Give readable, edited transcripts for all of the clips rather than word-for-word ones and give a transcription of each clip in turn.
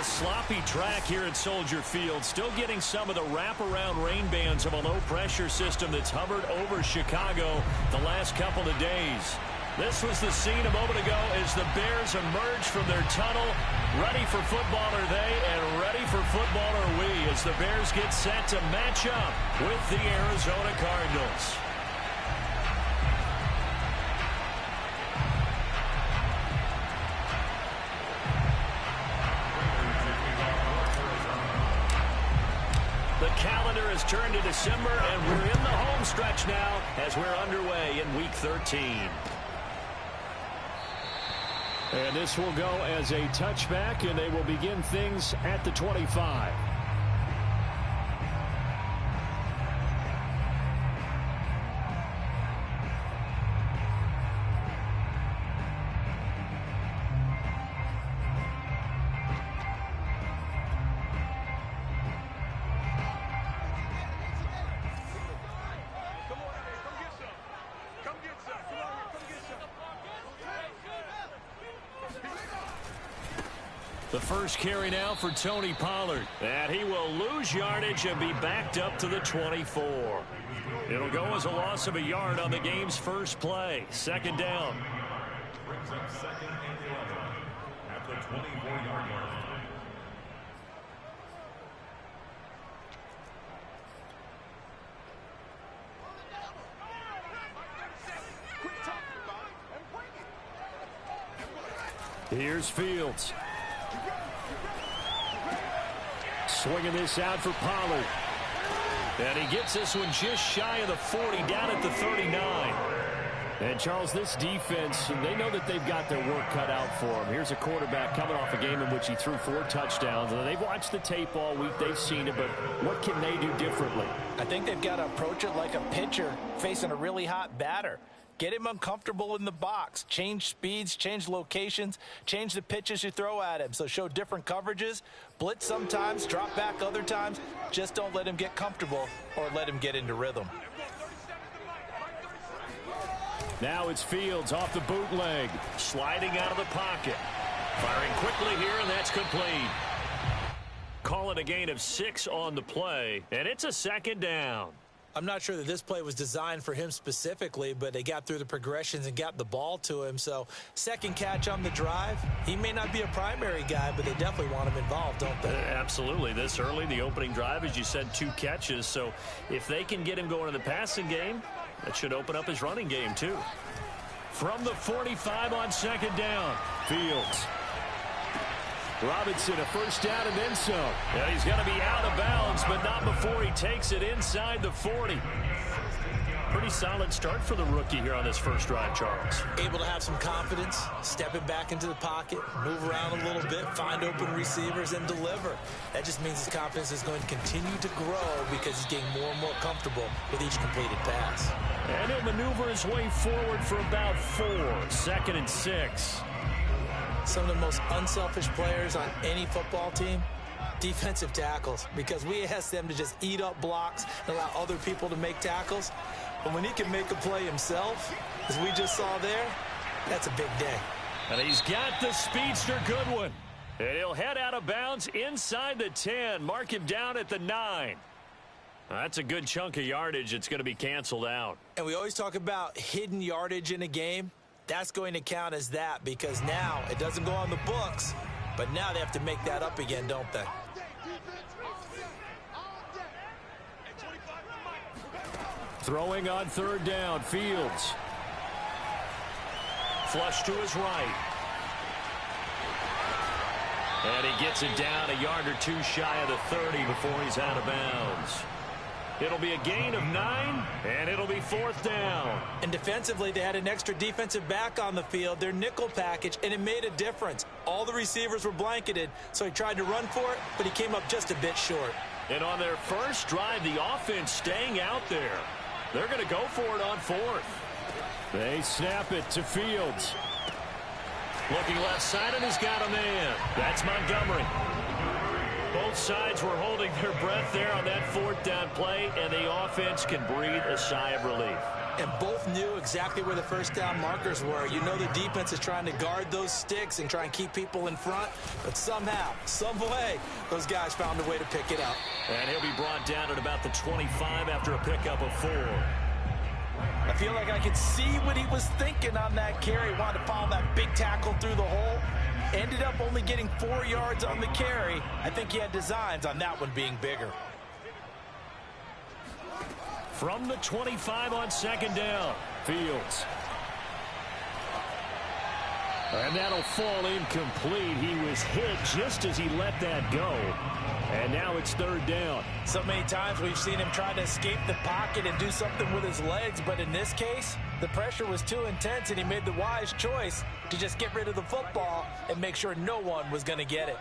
sloppy track here at Soldier Field. Still getting some of the wraparound rain bands of a low-pressure system that's hovered over Chicago the last couple of days. This was the scene a moment ago as the Bears emerged from their tunnel. Ready for football are they, and ready for football are we as the Bears get set to match up with the Arizona Cardinals. The calendar has turned to December, and we're in the home stretch now as we're underway in Week 13. And this will go as a touchback, and they will begin things at the 25. The first carry now for Tony Pollard. And he will lose yardage and be backed up to the 24. It'll go as a loss of a yard on the game's first play. Second down. Brings up second and 11 at the 24-yard line. Here's Fields. Swinging this out for Pollard. And he gets this one just shy of the 40, down at the 39. And, Charles, this defense, they know that they've got their work cut out for them. Here's a quarterback coming off a game in which he threw 4 touchdowns. And they've watched the tape all week. They've seen it, but what can they do differently? I think they've got to approach it like a pitcher facing a really hot batter. Get him uncomfortable in the box. Change speeds, change locations, change the pitches you throw at him. So show different coverages, blitz sometimes, drop back other times. Just don't let him get comfortable or let him get into rhythm. Now it's Fields off the bootleg. Sliding out of the pocket. Firing quickly here, and that's complete. Call it a gain of 6 on the play, and it's a second down. I'm not sure that this play was designed for him specifically, but they got through the progressions and got the ball to him. So second catch on the drive. He may not be a primary guy, but they definitely want him involved, don't they? Absolutely. This early, the opening drive, as you said, 2 catches. So if they can get him going in the passing game, that should open up his running game too. From the 45 on second down, Fields. Robinson, a first down and then some. Yeah, he's going to be out of bounds, but not before he takes it inside the 40. Pretty solid start for the rookie here on this first drive, Charles. Able to have some confidence, stepping back into the pocket, move around a little bit, find open receivers, and deliver. That just means his confidence is going to continue to grow because he's getting more and more comfortable with each completed pass. And he'll maneuver his way forward for about 4. Second and 6. Some of the most unselfish players on any football team, defensive tackles, because we ask them to just eat up blocks and allow other people to make tackles. But when he can make a play himself, as we just saw there, that's a big day. And he's got the speedster Goodwin. And he'll head out of bounds inside the 10. Mark him down at the 9. That's a good chunk of yardage. It's going to be canceled out. And we always talk about hidden yardage in a game. That's going to count as that because now it doesn't go on the books, but now they have to make that up again, don't they? Throwing on third down, Fields. Flush to his right. And he gets it down a yard or 2 shy of the 30 before he's out of bounds. It'll be a gain of 9, and it'll be 4th down. And defensively, they had an extra defensive back on the field, their nickel package, and it made a difference. All the receivers were blanketed, so he tried to run for it, but he came up just a bit short. And on their first drive, the offense staying out there. They're going to go for it on 4th. They snap it to Fields. Looking left side, and he's got a man. That's Montgomery. Both sides were holding their breath there on that 4th down play, and the offense can breathe a sigh of relief. And both knew exactly where the first down markers were. You know the defense is trying to guard those sticks and try and keep people in front. But somehow, some way, those guys found a way to pick it up. And he'll be brought down at about the 25 after a pickup of 4. I feel like I could see what he was thinking on that carry. Wanted to follow that big tackle through the hole. Ended up only getting 4 yards on the carry. I think he had designs on that one being bigger. From the 25 on second down, Fields. And that'll fall incomplete. He was hit just as he let that go. And now it's third down. So many times we've seen him try to escape the pocket and do something with his legs. But in this case, the pressure was too intense, and he made the wise choice to just get rid of the football and make sure no one was going to get it.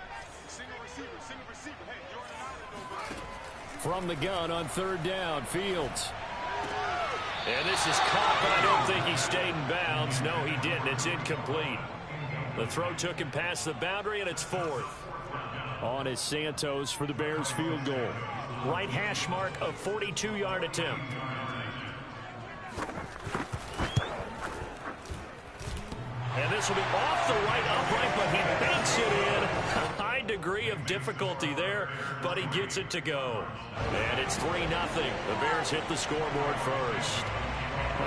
From the gun on third down, Fields. And this is caught, but I don't think he stayed in bounds. No, he didn't. It's incomplete. The throw took him past the boundary, and it's 4th. On is Santos for the Bears field goal. Right hash mark of 42-yard attempt. And this will be off the right upright, but he banks it in. A high degree of difficulty there, but he gets it to go. And it's 3-0. The Bears hit the scoreboard first.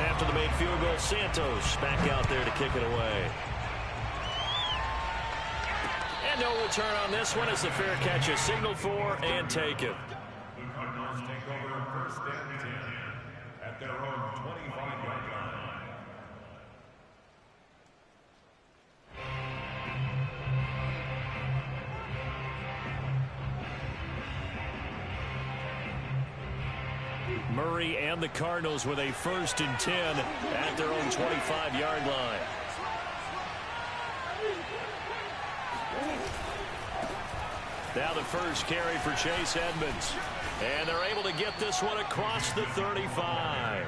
After the made field goal, Santos back out there to kick it away. And no return on this one as the fair catch is signaled for and taken. The Cardinals take over first and 10 at their own 25-yard line. Murray and the Cardinals with a 1st and 10 at their own 25-yard line. Now the first carry for Chase Edmonds. And they're able to get this one across the 35.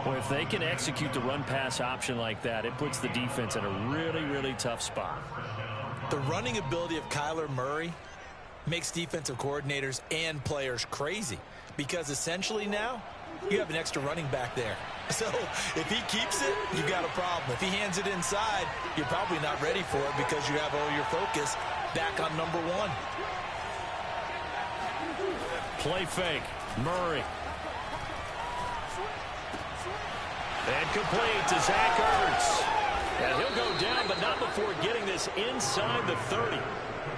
Well, if they can execute the run-pass option like that, it puts the defense in a really, really tough spot. The running ability of Kyler Murray makes defensive coordinators and players crazy, because essentially now you have an extra running back there. So if he keeps it, you got a problem. If he hands it inside, you're probably not ready for it because you have all your focus back on number 1. Play fake. Murray. And complete to Zach Ertz. And he'll go down, but not before getting this inside the 30.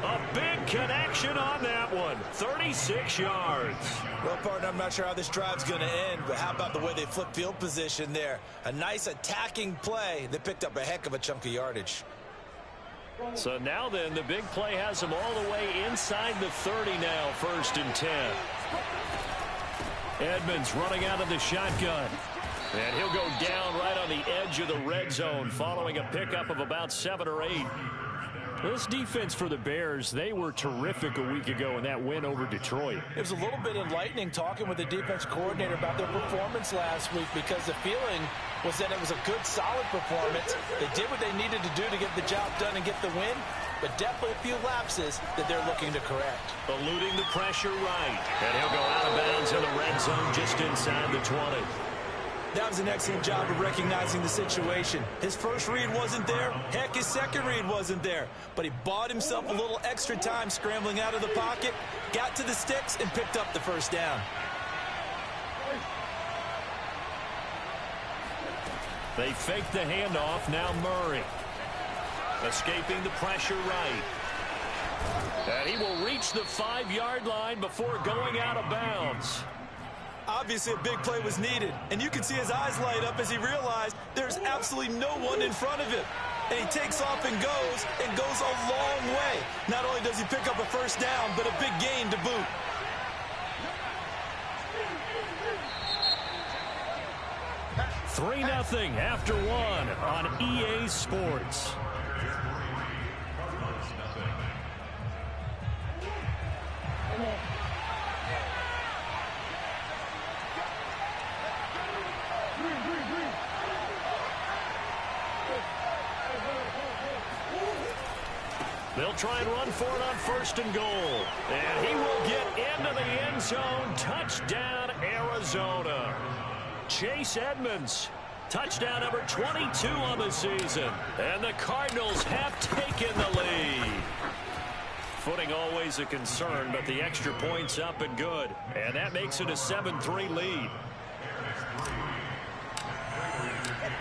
A big connection on that one. 36 yards. Well, partner, I'm not sure how this drive's going to end, but how about the way they flip field position there? A nice attacking play that picked up a heck of a chunk of yardage. So now then, the big play has him all the way inside the 30 now, 1st and 10. Edmonds running out of the shotgun. And he'll go down right on the edge of the red zone following a pickup of about 7 or 8. This defense for the Bears, they were terrific a week ago in that win over Detroit. It was a little bit enlightening talking with the defense coordinator about their performance last week, because the feeling was that it was a good, solid performance. They did what they needed to do to get the job done and get the win, but definitely a few lapses that they're looking to correct. Eluding the pressure right. And he'll go out of bounds in the red zone just inside the 20. That was an excellent job of recognizing the situation. His first read wasn't there. Heck, his second read wasn't there. But he bought himself a little extra time scrambling out of the pocket, got to the sticks, and picked up the first down. They fake the handoff. Now Murray. Escaping the pressure right. And he will reach the 5-yard line before going out of bounds. Obviously, a big play was needed, and you can see his eyes light up as he realized there's absolutely no one in front of him. And he takes off and goes a long way. Not only does he pick up a first down, but a big gain to boot. Three 0 after one on EA Sports. They'll try and run for it on 1st and goal. And he will get into the end zone. Touchdown, Arizona. Chase Edmonds. Touchdown number 22 on the season. And the Cardinals have taken the lead. Footing always a concern, but the extra point's up and good. And that makes it a 7-3 lead.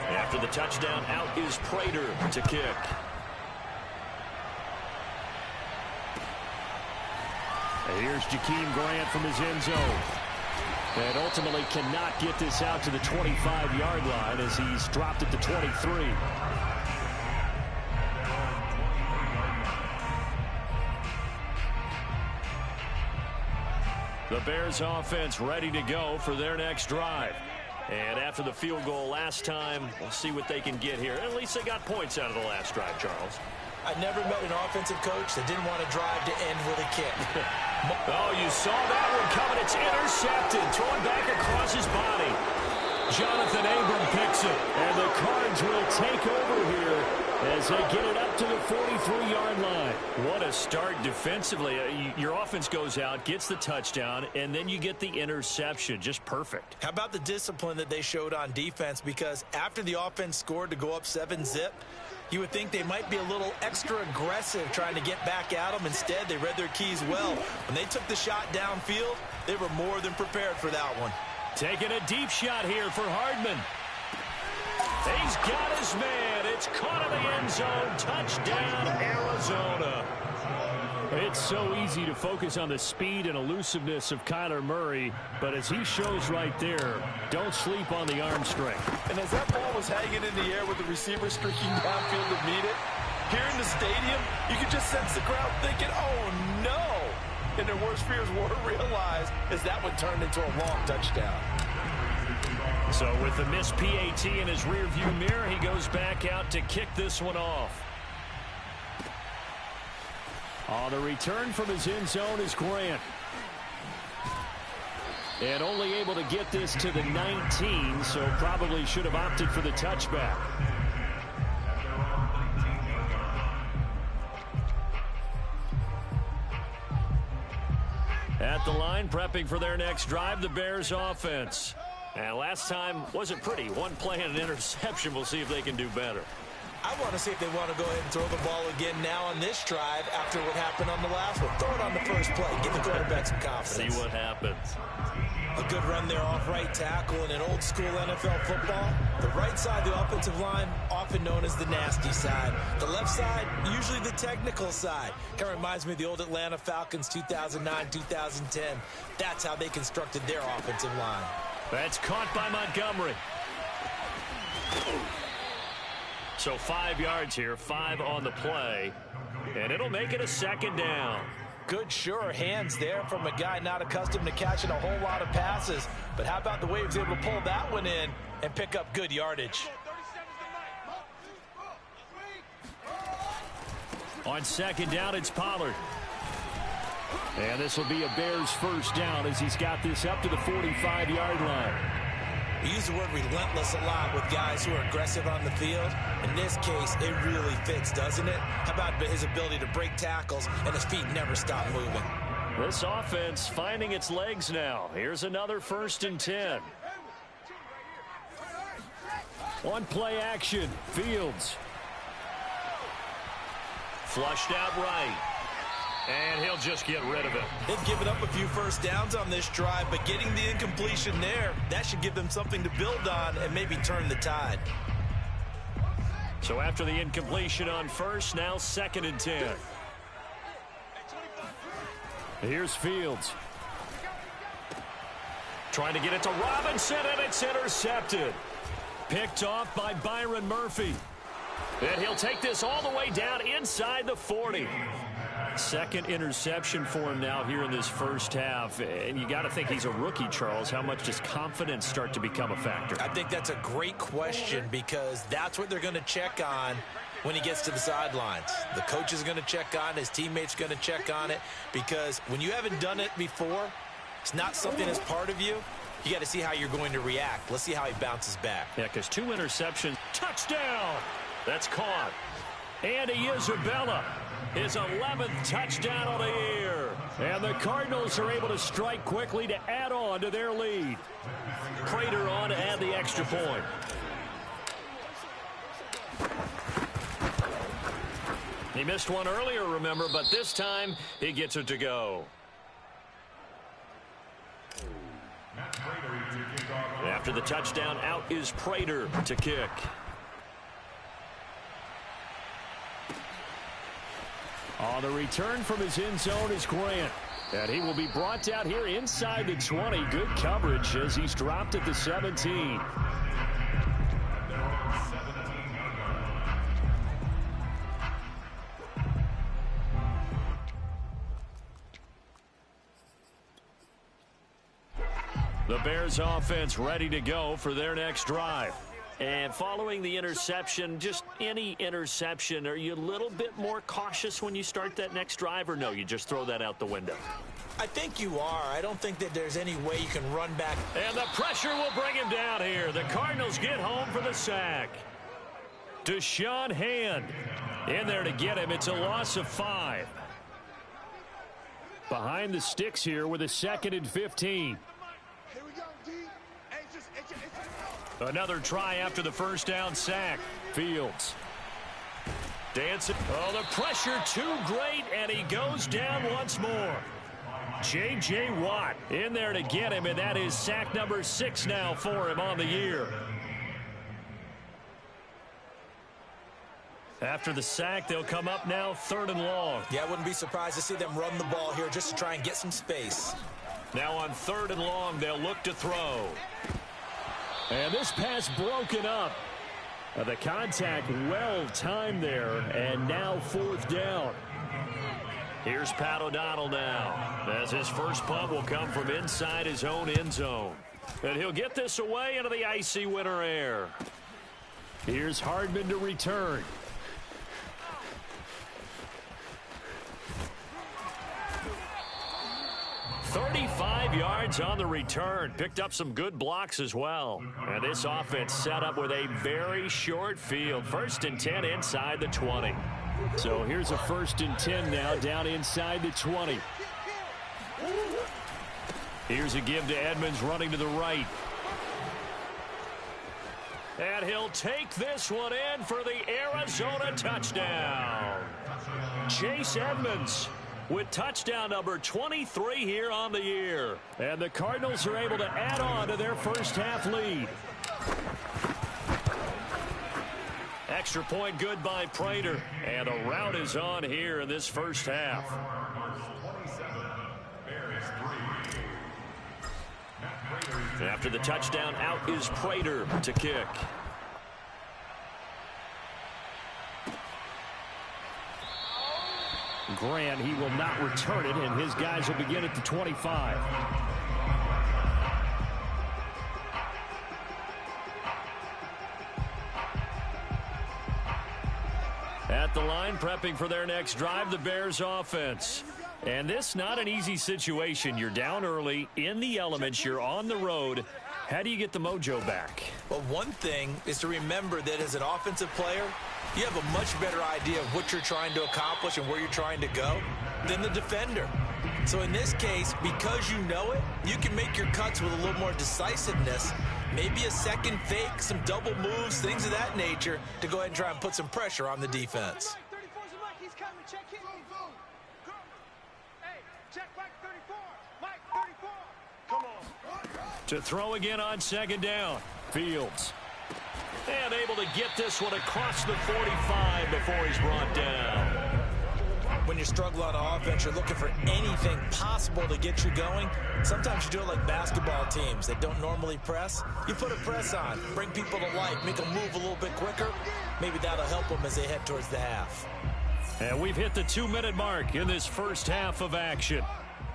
After the touchdown, out is Prater to kick. And here's Jakeem Grant from his end zone. And ultimately cannot get this out to the 25-yard line as he's dropped at the 23. The Bears offense ready to go for their next drive. And after the field goal last time, we'll see what they can get here. At least they got points out of the last drive, Charles. I never met an offensive coach that didn't want to drive to end with a kick. Oh, you saw that one coming. It's intercepted. Thrown back across his body. Jonathan Abram picks it. And the Cards will take over here as they get it up to the 43-yard line. What a start defensively. Your offense goes out, gets the touchdown, and then you get the interception. Just perfect. How about the discipline that they showed on defense? Because after the offense scored to go up 7-zip, you would think they might be a little extra aggressive trying to get back at them. Instead, they read their keys well. When they took the shot downfield, they were more than prepared for that one. Taking a deep shot here for Hardman. He's got his man. It's caught in the end zone. Touchdown, Arizona. It's so easy to focus on the speed and elusiveness of Kyler Murray, but as he shows right there, don't sleep on the arm strength. And as that ball was hanging in the air with the receiver streaking downfield to meet it, here in the stadium, you could just sense the crowd thinking, oh, no. And their worst fears were realized as that one turned into a long touchdown. So with the missed PAT in his rearview mirror, he goes back out to kick this one off. On the return from his end zone is Grant. And only able to get this to the 19, so probably should have opted for the touchback. At the line, prepping for their next drive, the Bears offense. And last time wasn't pretty. One play and an interception. We'll see if they can do better. I want to see if they want to go ahead and throw the ball again now on this drive after what happened on the last one. Throw it on the first play. Give the quarterback some confidence. See what happens. A good run there off right tackle in an old school NFL football. The right side, the offensive line, often known as the nasty side. The left side, usually the technical side. Kind of reminds me of the old Atlanta Falcons 2009-2010. That's how they constructed their offensive line. That's caught by Montgomery. So 5 yards here, 5 on the play. And it'll make it a second down. Good, sure hands there from a guy not accustomed to catching a whole lot of passes. But how about the way he was able to pull that one in and pick up good yardage? On second down, it's Pollard. And this will be a Bears first down as he's got this up to the 45-yard line. We use the word relentless a lot with guys who are aggressive on the field. In this case, it really fits, doesn't it? How about his ability to break tackles and his feet never stop moving? This offense finding its legs now. Here's another 1st and 10. On play action, Fields. Flushed out right. And he'll just get rid of it. They've given up a few first downs on this drive, but getting the incompletion there, that should give them something to build on and maybe turn the tide. So after the incompletion on first, now 2nd and 10. Here's Fields. Trying to get it to Robinson, and it's intercepted. Picked off by Byron Murphy. And he'll take this all the way down inside the 40. Second interception for him now here in this first half. And you got to think he's a rookie, Charles. How much does confidence start to become a factor? I think that's a great question because that's what they're going to check on when he gets to the sidelines. The coach is going to check on it. His teammates are going to check on it because when you haven't done it before, it's not something that's part of you. You got to see how you're going to react. Let's see how he bounces back. Yeah, because 2 interceptions. Touchdown! That's caught. And Isabella. His 11th touchdown of the year. And the Cardinals are able to strike quickly to add on to their lead. Prater on to add the extra point. He missed one earlier, remember, but this time he gets it to go. After the touchdown, out is Prater to kick. On the return from his end zone is Grant. And he will be brought down here inside the 20. Good coverage as he's dropped at the 17. The Bears offense ready to go for their next drive. And following the interception, just any interception, are you a little bit more cautious when you start that next drive, or no, you just throw that out the window? I think you are. I don't think that there's any way you can run back. And the pressure will bring him down here. The Cardinals get home for the sack. Deshaun Hand in there to get him. It's a loss of 5. Behind the sticks here with a 2nd and 15. Another try after the first down sack. Fields. Dancing. Oh, the pressure too great, and he goes down once more. J.J. Watt in there to get him, and that is sack number 6 now for him on the year. After the sack, they'll come up now 3rd and long. Yeah, I wouldn't be surprised to see them run the ball here just to try and get some space. Now on 3rd and long, they'll look to throw. And this pass broken up. The contact well timed there, and now 4th down. Here's Pat O'Donnell now, as his first punt will come from inside his own end zone. And he'll get this away into the icy winter air. Here's Hardman to return. $35 yards on the return. Picked up some good blocks as well. And this offense set up with a very short field. 1st and 10 inside the 20. So here's a 1st and 10 now down inside the 20. Here's a give to Edmonds running to the right. And he'll take this one in for the Arizona touchdown. Chase Edmonds with touchdown number 23 here on the year. And the Cardinals are able to add on to their first half lead. Extra point good by Prater. And a rout is on here in this first half. After the touchdown, out is Prater to kick. Grant, he will not return it, and his guys will begin at the 25. At the line, prepping for their next drive, the Bears offense. And this not an easy situation. You're down early, in the elements, you're on the road. How do you get the mojo back? Well, one thing is to remember that as an offensive player, you have a much better idea of what you're trying to accomplish and where you're trying to go than the defender. So in this case, because you know it, you can make your cuts with a little more decisiveness, maybe a second fake, some double moves, things of that nature, to go ahead and try and put some pressure on the defense. To throw again on 2nd down. Fields. And able to get this one across the 45 before he's brought down. When you struggle on offense, you're looking for anything possible to get you going. Sometimes you do it like basketball teams that don't normally press. You put a press on, bring people to life, make them move a little bit quicker. Maybe that'll help them as they head towards the half. And we've hit the 2-minute mark in this first half of action.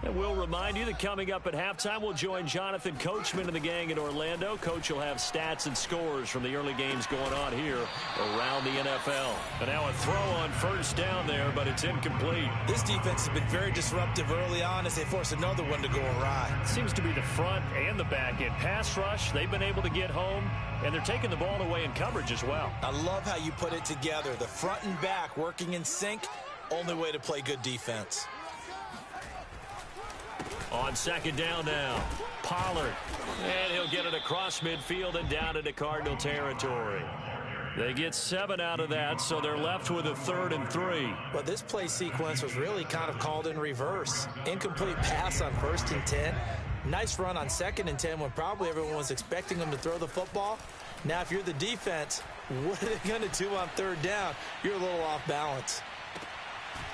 And we'll remind you that coming up at halftime, we'll join Jonathan Coachman and the gang in Orlando. Coach will have stats and scores from the early games going on here around the NFL. And now a throw on 1st down there, but it's incomplete. This defense has been very disruptive early on as they force another one to go awry. Seems to be the front and the back end. Pass rush, they've been able to get home, and they're taking the ball away in coverage as well. I love how you put it together. The front and back working in sync. Only way to play good defense. On second down now, Pollard. And he'll get it across midfield and down into Cardinal territory. They get 7 out of that, so they're left with a 3rd and 3. Well, this play sequence was really kind of called in reverse. Incomplete pass on 1st and 10. Nice run on 2nd and 10 when probably everyone was expecting them to throw the football. Now, if you're the defense, what are they going to do on 3rd down? You're a little off balance.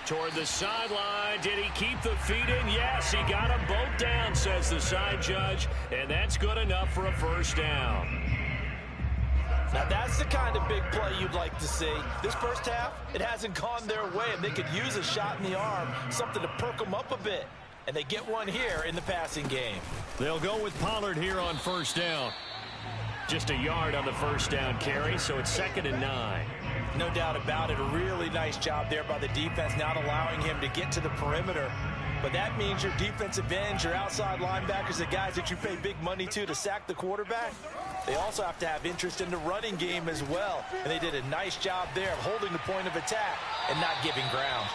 Toward the sideline. Did he keep the feet in? Yes, he got them both down, says the side judge. And that's good enough for a 1st down. Now, that's the kind of big play you'd like to see. This first half, it hasn't gone their way, and they could use a shot in the arm, something to perk them up a bit. And they get one here in the passing game. They'll go with Pollard here on 1st down. Just a yard on the 1st down carry, so it's 2nd and 9. No doubt about it. A really nice job there by the defense, not allowing him to get to the perimeter. But that means your defensive ends, your outside linebackers, the guys that you pay big money to sack the quarterback, they also have to have interest in the running game as well. And they did a nice job there of holding the point of attack and not giving ground.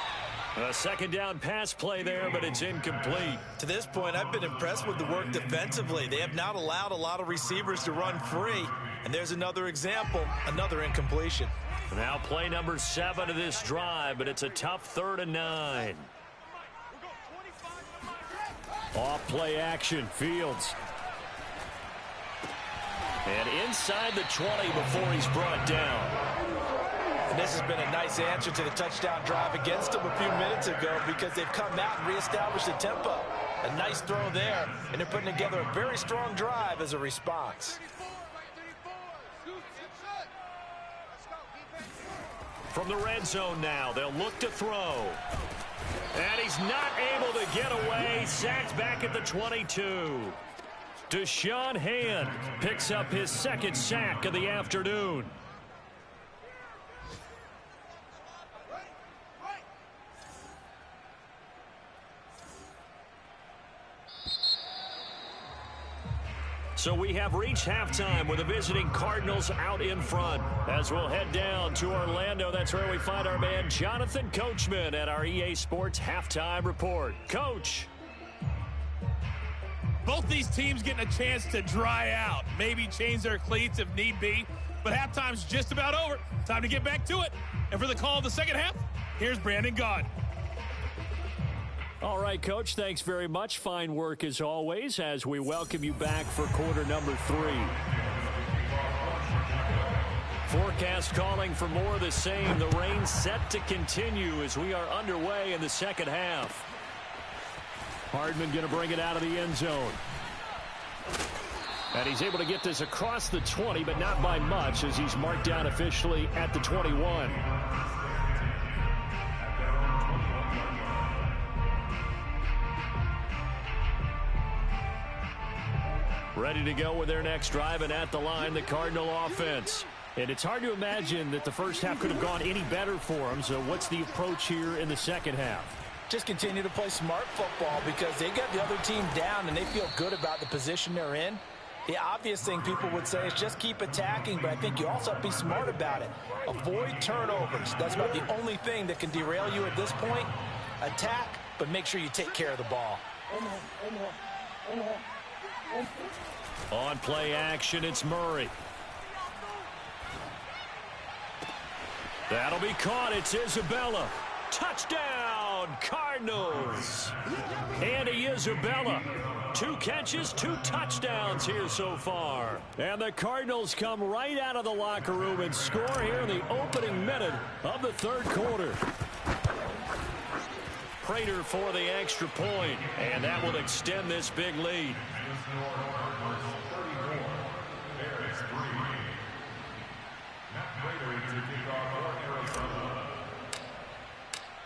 A 2nd down pass play there, but it's incomplete. To this point, I've been impressed with the work defensively. They have not allowed a lot of receivers to run free. And there's another example, another incompletion. Now play number 7 of this drive, but it's a tough 3rd and 9. Off play action, Fields. And inside the 20 before he's brought down. And this has been a nice answer to the touchdown drive against them a few minutes ago because they've come out and reestablished the tempo. A nice throw there, and they're putting together a very strong drive as a response. From the red zone now, they'll look to throw. And he's not able to get away. Sacked back at the 22. Deshaun Hand picks up his 2nd sack of the afternoon. So we have reached halftime with the visiting Cardinals out in front. As we'll head down to Orlando, that's where we find our man Jonathan Coachman at our EA Sports Halftime Report. Coach. Both these teams getting a chance to dry out, maybe change their cleats if need be. But halftime's just about over. Time to get back to it. And for the call of the 2nd half, here's Brandon Gaudin. All right, Coach, thanks very much. Fine work as always as we welcome you back for quarter number 3. Forecast calling for more of the same. The rain set to continue as we are underway in the 2nd half. Hardman going to bring it out of the end zone. And he's able to get this across the 20, but not by much as he's marked down officially at the 21. Ready to go with their next drive, and at the line, the Cardinal offense. And it's hard to imagine that the first half could have gone any better for them. So what's the approach here in the 2nd half? Just continue to play smart football because they got the other team down and they feel good about the position they're in. The obvious thing people would say is just keep attacking, but I think you also have to be smart about it. Avoid turnovers. That's about the only thing that can derail you at this point. Attack, but make sure you take care of the ball. On play action, it's Murray. That'll be caught. It's Isabella. Touchdown, Cardinals. Andy Isabella. 2 catches, 2 touchdowns here so far. And the Cardinals come right out of the locker room and score here in the opening minute of the 3rd quarter. Prater for the extra point, and that will extend this big lead.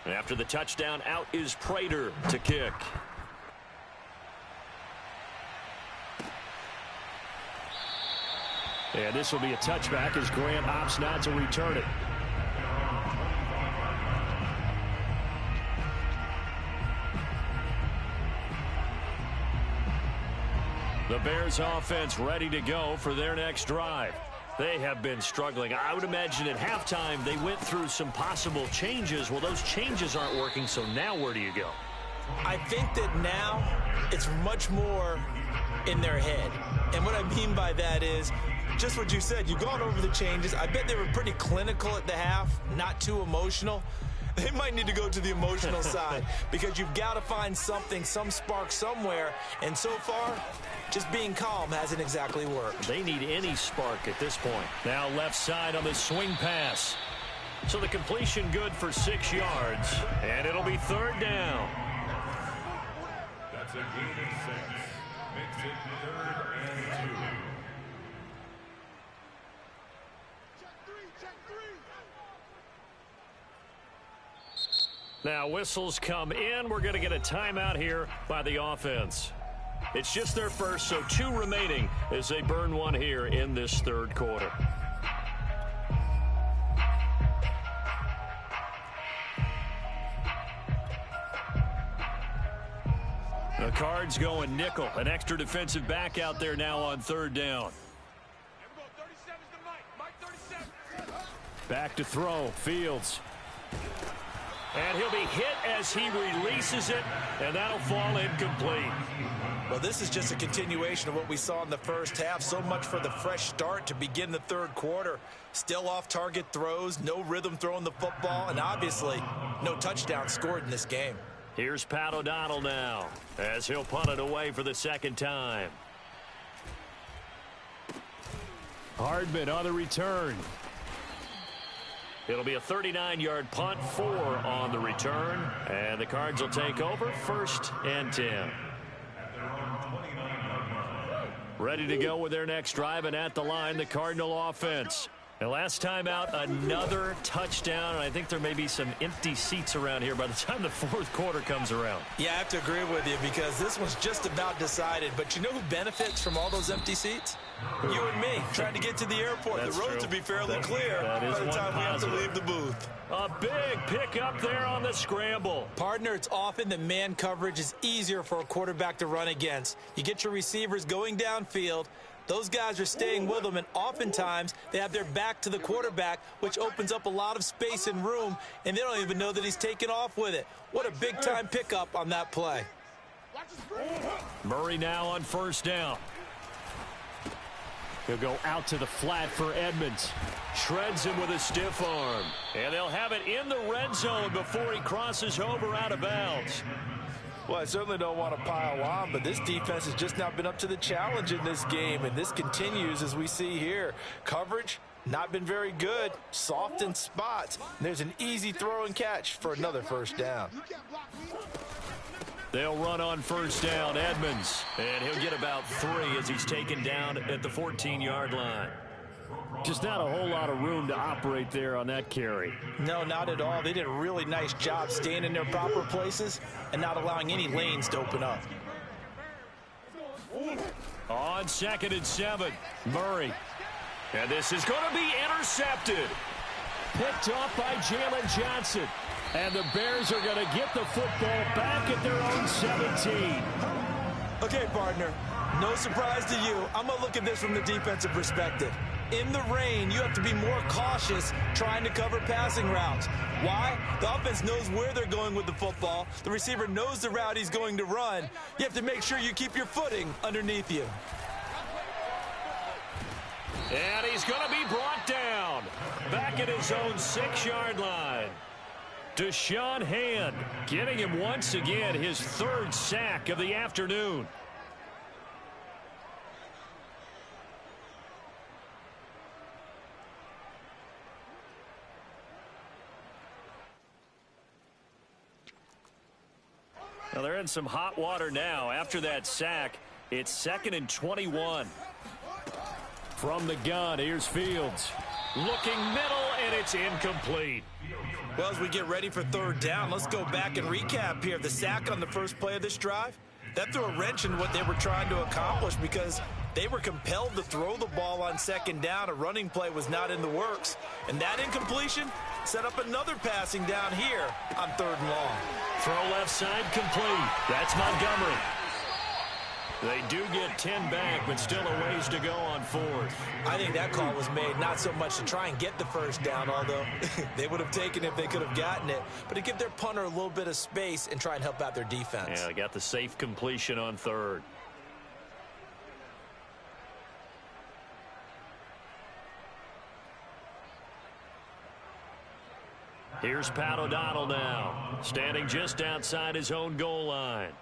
After the touchdown, out is Prater to kick. And this will be a touchback as Grant opts not to return it. The Bears offense ready to go for their next drive. They have been struggling. I would imagine at halftime they went through some possible changes. Well, those changes aren't working, so now where do you go? I think that now it's much more in their head. And what I mean by that is just what you said. You've gone over the changes. I bet they were pretty clinical at the half, not too emotional. They might need to go to the emotional side because you've got to find something, some spark somewhere. And so far, just being calm hasn't exactly worked. They need any spark at this point. Now left side on the swing pass. So the completion good for 6 yards. And it'll be 3rd down. That's a gain of 6. Makes it 3rd and 2. Now whistles come in. We're going to get a timeout here by the offense. It's just their first, so 2 remaining as they burn one here in this 3rd quarter. The Cards going nickel. An extra defensive back out there now on 3rd down. Back to throw. Fields. And he'll be hit as he releases it, and that'll fall incomplete. Well, this is just a continuation of what we saw in the first half. So much for the fresh start to begin the 3rd quarter. Still off-target throws, no rhythm throwing the football, and obviously no touchdown scored in this game. Here's Pat O'Donnell now as he'll punt it away for the 2nd time. Hardman on the return. It'll be a 39-yard punt, 4 on the return. And the Cards will take over 1st and 10. Ready to go with their next drive, and at the line, the Cardinal offense. And last time out, another touchdown, and I think there may be some empty seats around here by the time the 4th quarter comes around. Yeah, I have to agree with you because this one's just about decided. But you know who benefits from all those empty seats? You and me, trying to get to the airport. That's the roads true. will be fairly clear by the time we have to leave the booth. A big pickup there on the scramble. Partner, it's often that man coverage is easier for a quarterback to run against. You get your receivers going downfield. Those guys are staying with them, and oftentimes they have their back to the quarterback, which opens up a lot of space and room, and they don't even know that he's taken off with it. What a big-time pickup on that play. Murray now on 1st down. He'll go out to the flat for Edmonds. Shreds him with a stiff arm. And they'll have it in the red zone before he crosses over out of bounds. Well, I certainly don't want to pile on, but this defense has just not been up to the challenge in this game, and this continues as we see here. Coverage, not been very good, soft in spots. And there's an easy throw and catch for another 1st down. They'll run on 1st down, Edmonds, and he'll get about 3 as he's taken down at the 14-yard line. Just not a whole lot of room to operate there on that carry. No, not at all. They did a really nice job staying in their proper places and not allowing any lanes to open up. On 2nd and 7, Murray. And this is going to be intercepted. Picked off by Jalen Johnson. And the Bears are going to get the football back at their own 17. Okay, partner, no surprise to you. I'm going to look at this from the defensive perspective. In the rain, you have to be more cautious trying to cover passing routes. Why? The offense knows where they're going with the football. The receiver knows the route he's going to run. You have to make sure you keep your footing underneath you. And he's going to be brought down back at his own 6-yard line. Deshaun Hand getting him once again his 3rd sack of the afternoon. Now they're in some hot water now. After that sack, it's 2nd and 21. From the gun, here's Fields. Looking middle, and it's incomplete. Well, as we get ready for 3rd down, let's go back and recap here. The sack on the first play of this drive, that threw a wrench in what they were trying to accomplish because they were compelled to throw the ball on 2nd down. A running play was not in the works. And that incompletion set up another passing down here on 3rd and long. Throw left side complete. That's Montgomery. They do get 10 back, but still a ways to go on fourth. I think that call was made not so much to try and get the first down, although they would have taken it if they could have gotten it, but to give their punter a little bit of space and try and help out their defense. Yeah, they got the safe completion on third. Here's Pat O'Donnell now, standing just outside his own goal line.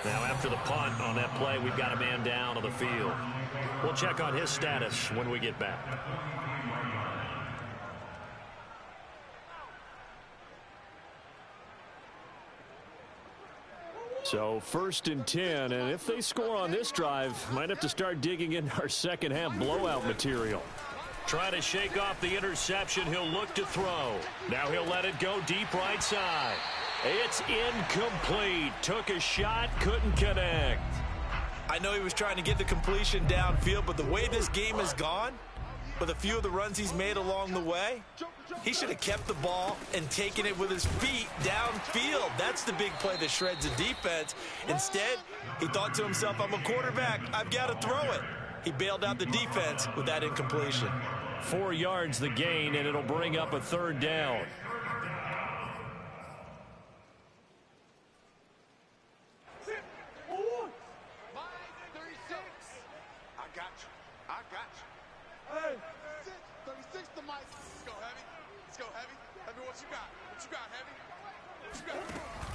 Now after the punt on that play, we've got a man down on the field. We'll check on his status when we get back. So 1st and 10, and if they score on this drive, might have to start digging in our second half blowout material. Trying to shake off the interception, he'll look to throw. Now he'll let it go deep right side. It's incomplete. Took a shot, couldn't connect. I know he was trying to get the completion downfield, but the way this game has gone, with a few of the runs he's made along the way, he should have kept the ball and taken it with his feet downfield. That's the big play that shreds the defense. Instead, he thought to himself, I'm a quarterback, I've got to throw it. He bailed out the defense with that incompletion. 4 yards the gain, and it'll bring up a third down.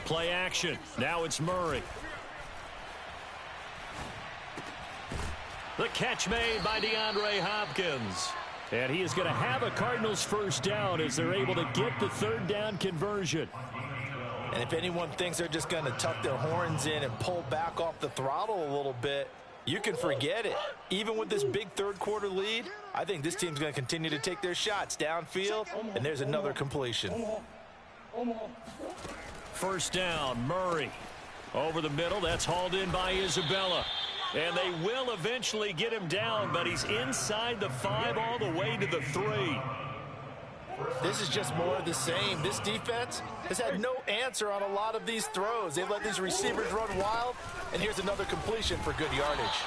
Play action. Now it's Murray. The catch made by DeAndre Hopkins. And he is going to have a Cardinals first down as they're able to get the third down conversion. And if anyone thinks they're just going to tuck their horns in and pull back off the throttle a little bit, you can forget it. Even with this big third quarter lead, I think this team's going to continue to take their shots downfield, and there's another completion. First down, Murray. Over the middle, that's hauled in by Isabella. And they will eventually get him down, but he's inside the 5 all the way to the 3. This is just more of the same. This defense has had no answer on a lot of these throws. They've let these receivers run wild, and here's another completion for good yardage.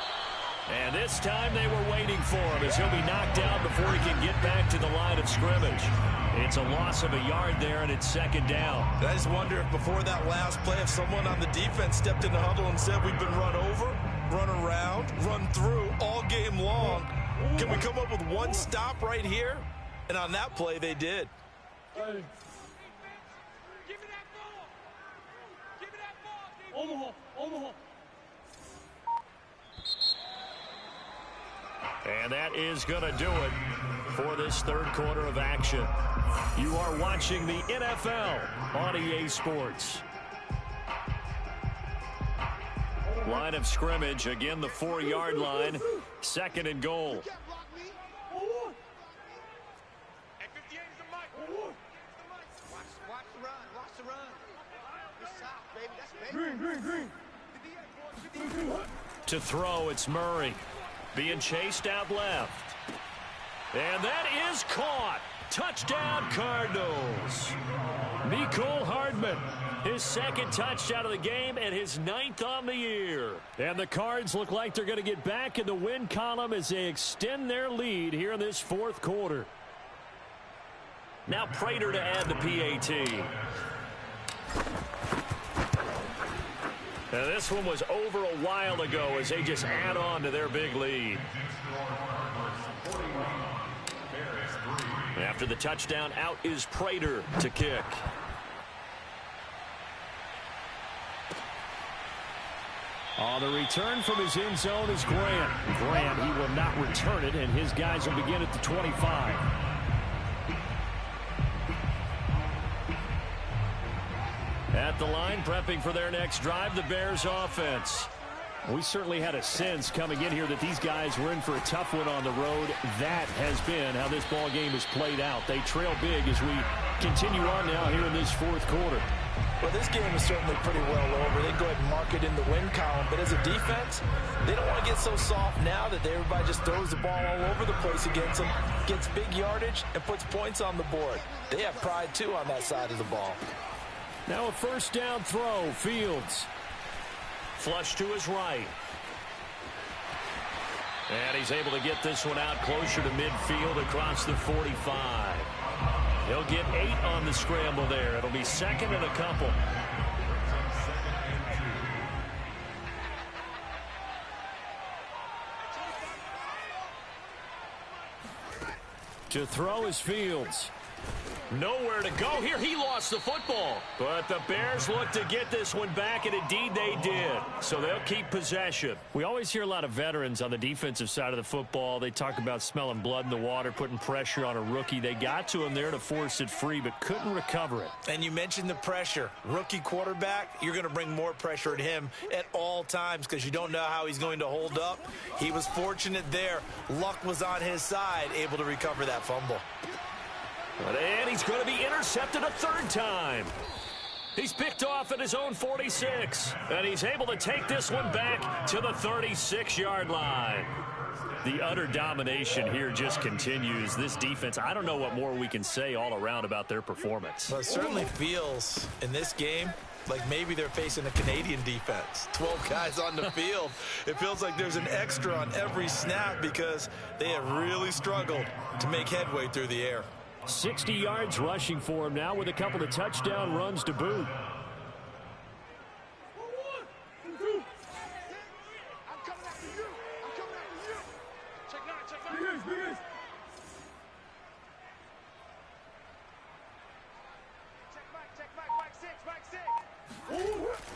And this time they were waiting for him as he'll be knocked out before he can get back to the line of scrimmage. It's a loss of a yard there, and it's second down. And I just wonder if before that last play, if someone on the defense stepped in the huddle and said, we've been run over, run around, run through all game long. Can we come up with one stop right here? And on that play, they did. Give me that ball. Give me that ball. Omaha. And that is going to do it for this third quarter of action. You are watching the NFL on EA Sports. Line of scrimmage, again the 4-yard line, 2nd and goal. To throw, it's Murray. Being chased out left. And that is caught. Touchdown, Cardinals. Mecole Hardman, his 2nd touchdown of the game and his 9th on the year. And the Cards look like they're going to get back in the win column as they extend their lead here in this 4th quarter. Now Prater to add the PAT. Now this one was over a while ago as they just add on to their big lead. After the touchdown, out is Prater to kick. On the return from his end zone is Graham. Graham, he will not return it, and his guys will begin at the 25. At the line, prepping for their next drive, the Bears offense. We certainly had a sense coming in here that these guys were in for a tough one on the road. That has been how this ball game has played out. They trail big as we continue on now here in this 4th quarter. Well, this game is certainly pretty well over. They can go ahead and mark it in the win column. But as a defense, they don't want to get so soft now that everybody just throws the ball all over the place against them, gets big yardage, and puts points on the board. They have pride, too, on that side of the ball. Now a first down throw. Fields. Flush to his right. And he's able to get this one out closer to midfield across the 45. He'll get 8 on the scramble there. It'll be second and a couple. To throw is Fields. Nowhere to go here. He lost the football. But the Bears look to get this one back, and indeed they did. So they'll keep possession. We always hear a lot of veterans on the defensive side of the football. They talk about smelling blood in the water, putting pressure on a rookie. They got to him there to force it free, but couldn't recover it. And you mentioned the pressure. Rookie quarterback, you're going to bring more pressure at him at all times because you don't know how he's going to hold up. He was fortunate there. Luck was on his side, able to recover that fumble. And he's going to be intercepted a third time. He's picked off at his own 46. And he's able to take this one back to the 36-yard line. The utter domination here just continues. This defense, I don't know what more we can say all around about their performance. Well, it certainly feels in this game like maybe they're facing a Canadian defense. 12 guys on the field. It feels like there's an extra on every snap because they have really struggled to make headway through the air. 60 yards rushing for him now with a couple of touchdown runs to boot.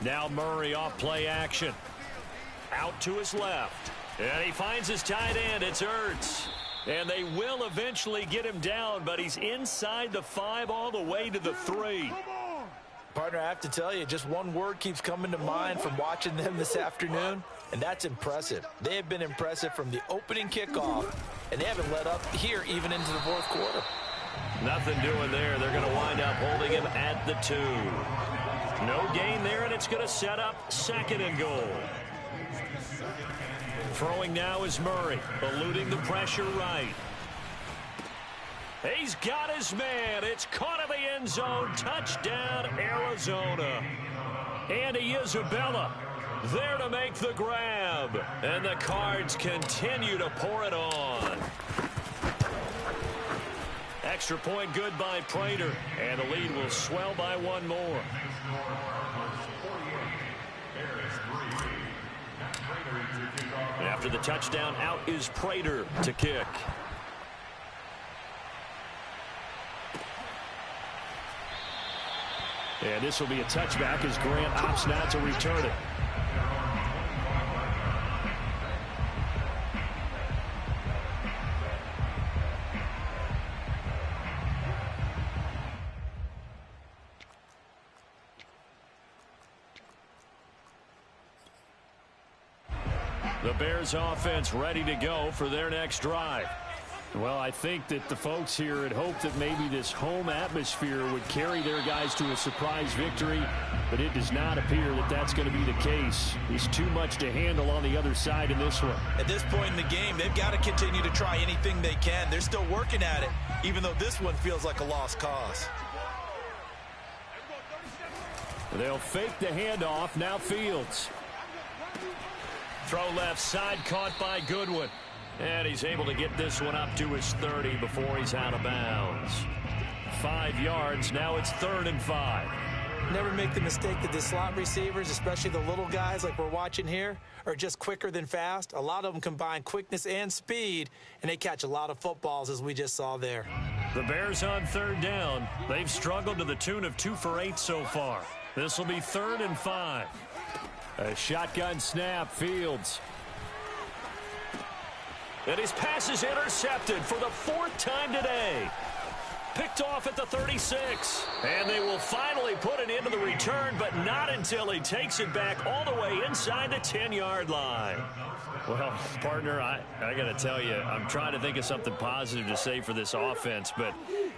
Now Murray off play action. Out to his left. And he finds his tight end. It's Ertz. And they will eventually get him down, but he's inside the 5 all the way to the 3. Partner, I have to tell you, just one word keeps coming to mind from watching them this afternoon, and that's impressive. They have been impressive from the opening kickoff, and they haven't let up here even into the fourth quarter. Nothing doing there. They're going to wind up holding him at the 2. No gain there, and it's going to set up second and goal. Throwing now is Murray, eluding the pressure right. He's got his man. It's caught in the end zone. Touchdown, Arizona. Andy Isabella there to make the grab. And the Cards continue to pour it on. Extra point good by Prater. And the lead will swell by one more. After the touchdown, out is Prater to kick. And this will be a touchback as Grant opts not to return it. The Bears offense ready to go for their next drive. Well, I think that the folks here had hoped that maybe this home atmosphere would carry their guys to a surprise victory, but it does not appear that that's going to be the case. There's too much to handle on the other side in this one. At this point in the game, they've got to continue to try anything they can. They're still working at it, even though this one feels like a lost cause. They'll fake the handoff. Now Fields. Throw left side, caught by Goodwin. And he's able to get this one up to his 30 before he's out of bounds. 5 yards. Now it's 3rd and 5. Never make the mistake that the slot receivers, especially the little guys like we're watching here, are just quicker than fast. A lot of them combine quickness and speed, and they catch a lot of footballs, as we just saw there. The Bears on 3rd down. They've struggled to the tune of 2 for 8 so far. This will be 3rd and 5. A shotgun snap, Fields. And his pass is intercepted for the 4th time today. Picked off at the 36. And they will finally put it into the return, but not until he takes it back all the way inside the 10-yard line. Well, partner, I got to tell you, I'm trying to think of something positive to say for this offense, but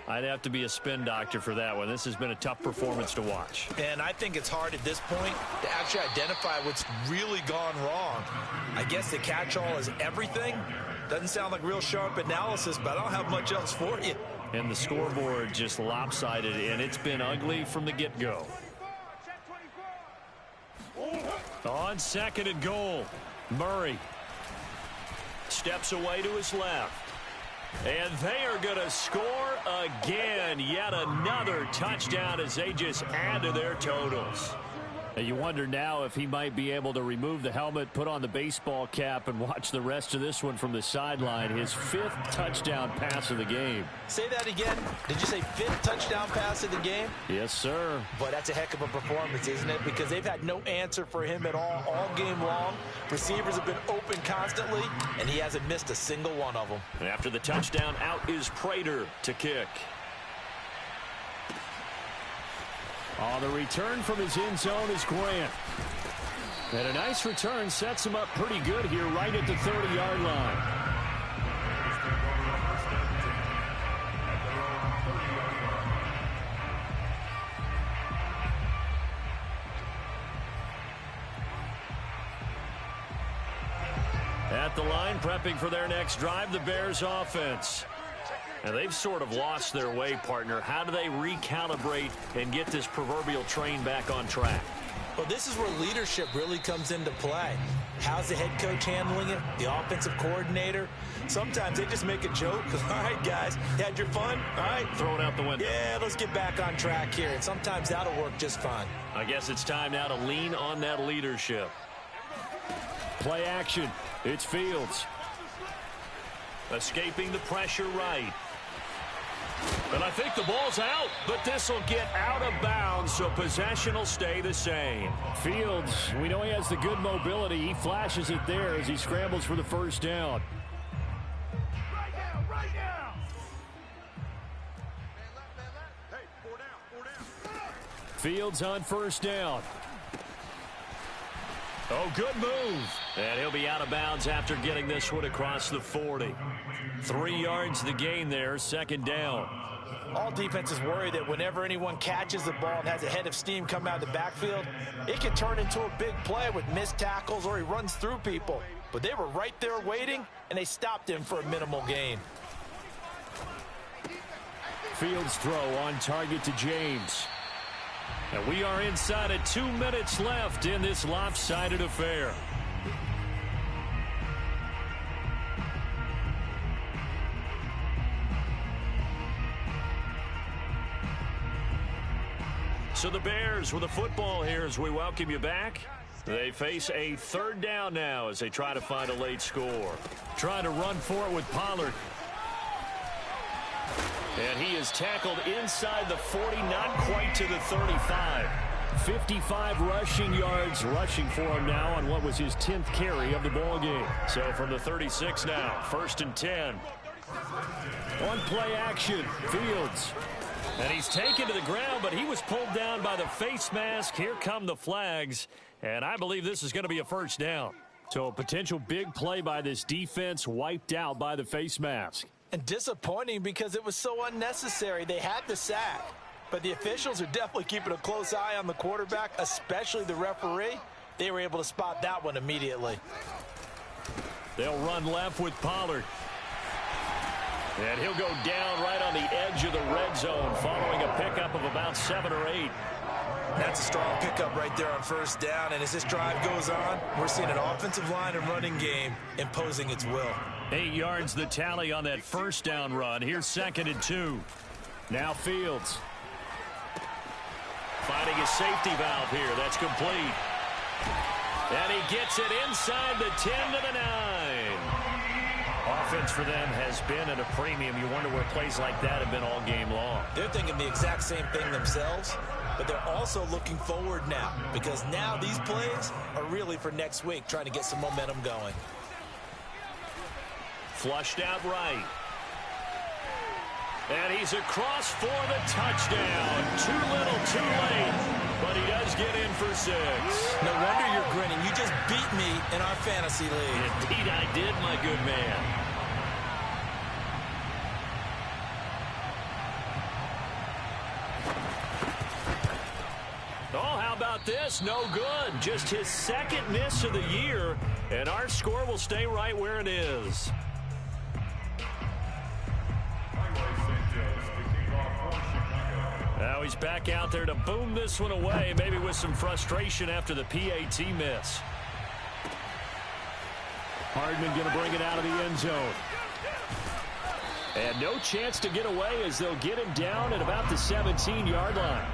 I'd have to be a spin doctor for that one. This has been a tough performance to watch. And I think it's hard at this point to actually identify what's really gone wrong. I guess the catch-all is everything. Doesn't sound like real sharp analysis, but I don't have much else for you. And the scoreboard just lopsided, and it's been ugly from the get-go. On second and goal, Murray steps away to his left. And they are going to score again. Yet another touchdown as they just add to their totals. And you wonder now if he might be able to remove the helmet, put on the baseball cap, and watch the rest of this one from the sideline. His 5th touchdown pass of the game. Say that again. Did you say 5th touchdown pass of the game? Yes, sir. But that's a heck of a performance, isn't it? Because they've had no answer for him at all game long. Receivers have been open constantly, and he hasn't missed a single one of them. And after the touchdown, out is Prater to kick. On the return from his end zone is Grant. And a nice return sets him up pretty good here right at the 30-yard line. At the line, prepping for their next drive, the Bears offense. And they've sort of lost their way, partner. How do they recalibrate and get this proverbial train back on track? Well, this is where leadership really comes into play. How's the head coach handling it? The offensive coordinator? Sometimes they just make a joke. All right, guys, you had your fun? All right. Throw it out the window. Yeah, let's get back on track here. And sometimes that'll work just fine. I guess it's time now to lean on that leadership. Play action. It's Fields. Escaping the pressure right. And I think the ball's out, but this will get out of bounds, so possession will stay the same. Fields, we know he has the good mobility. He flashes it there as he scrambles for the first down. Right now. Hey, 4 down. Fields on first down. Oh, good move. And he'll be out of bounds after getting this one across the 40. 3 yards the gain there, second down. All defenses worry that whenever anyone catches the ball and has a head of steam come out of the backfield, it can turn into a big play with missed tackles or he runs through people. But they were right there waiting, and they stopped him for a minimal gain. Fields throw on target to James. And we are inside of 2 minutes left in this lopsided affair. So the Bears with the football here as we welcome you back. They face a third down now as they try to find a late score. Trying to run for it with Pollard. And he is tackled inside the 40, not quite to the 35. 55 rushing yards rushing for him now on what was his 10th carry of the ball game. So from the 36 now, 1st and 10. On play action, Fields. And he's taken to the ground, but he was pulled down by the face mask. Here come the flags, and I believe this is going to be a first down. So a potential big play by this defense wiped out by the face mask. And disappointing because it was so unnecessary. They had the sack, but the officials are definitely keeping a close eye on the quarterback, especially the referee. They were able to spot that one immediately. They'll run left with Pollard. And he'll go down right on the edge of the red zone following a pickup of about 7 or 8. That's a strong pickup right there on first down. And as this drive goes on, we're seeing an offensive line and running game imposing its will. 8 yards the tally on that first down run. Here's 2nd and 2. Now Fields. Finding a safety valve here. That's complete. And he gets it inside the 10 to the 9. Offense for them has been at a premium. You wonder where plays like that have been all game long. They're thinking the exact same thing themselves, but they're also looking forward now because now these plays are really for next week, trying to get some momentum going. Flushed out right. And he's across for the touchdown. Too little, too late, but he does get in for 6. No wonder you're grinning. You just beat me in our fantasy league. Indeed I did, my good man. is no good. Just his second miss of the year, and our score will stay right where it is. Now he's back out there to boom this one away, maybe with some frustration after the PAT miss. Hardman going to bring it out of the end zone. And no chance to get away as they'll get him down at about the 17-yard line.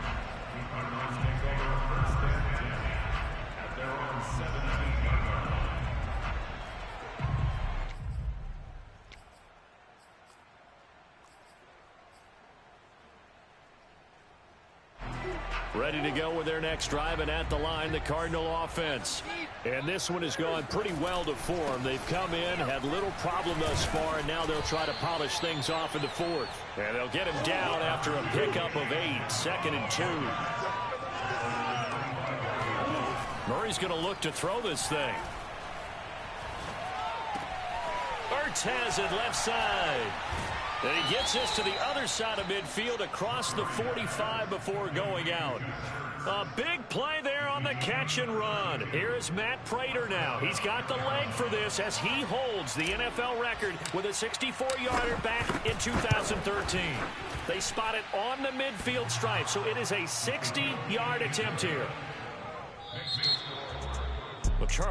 Ready to go with their next drive, and at the line, the Cardinal offense. And this one has gone pretty well to form. They've come in, had little problem thus far, and now they'll try to polish things off in the fourth. And they'll get him down after a pickup of 8, 2nd and 2. Murray's going to look to throw this thing. Ertz has it left side. And he gets this to the other side of midfield across the 45 before going out. A big play there on the catch and run. Here is Matt Prater now. He's got the leg for this as he holds the NFL record with a 64-yarder back in 2013. They spot it on the midfield stripe, so it is a 60-yard attempt here.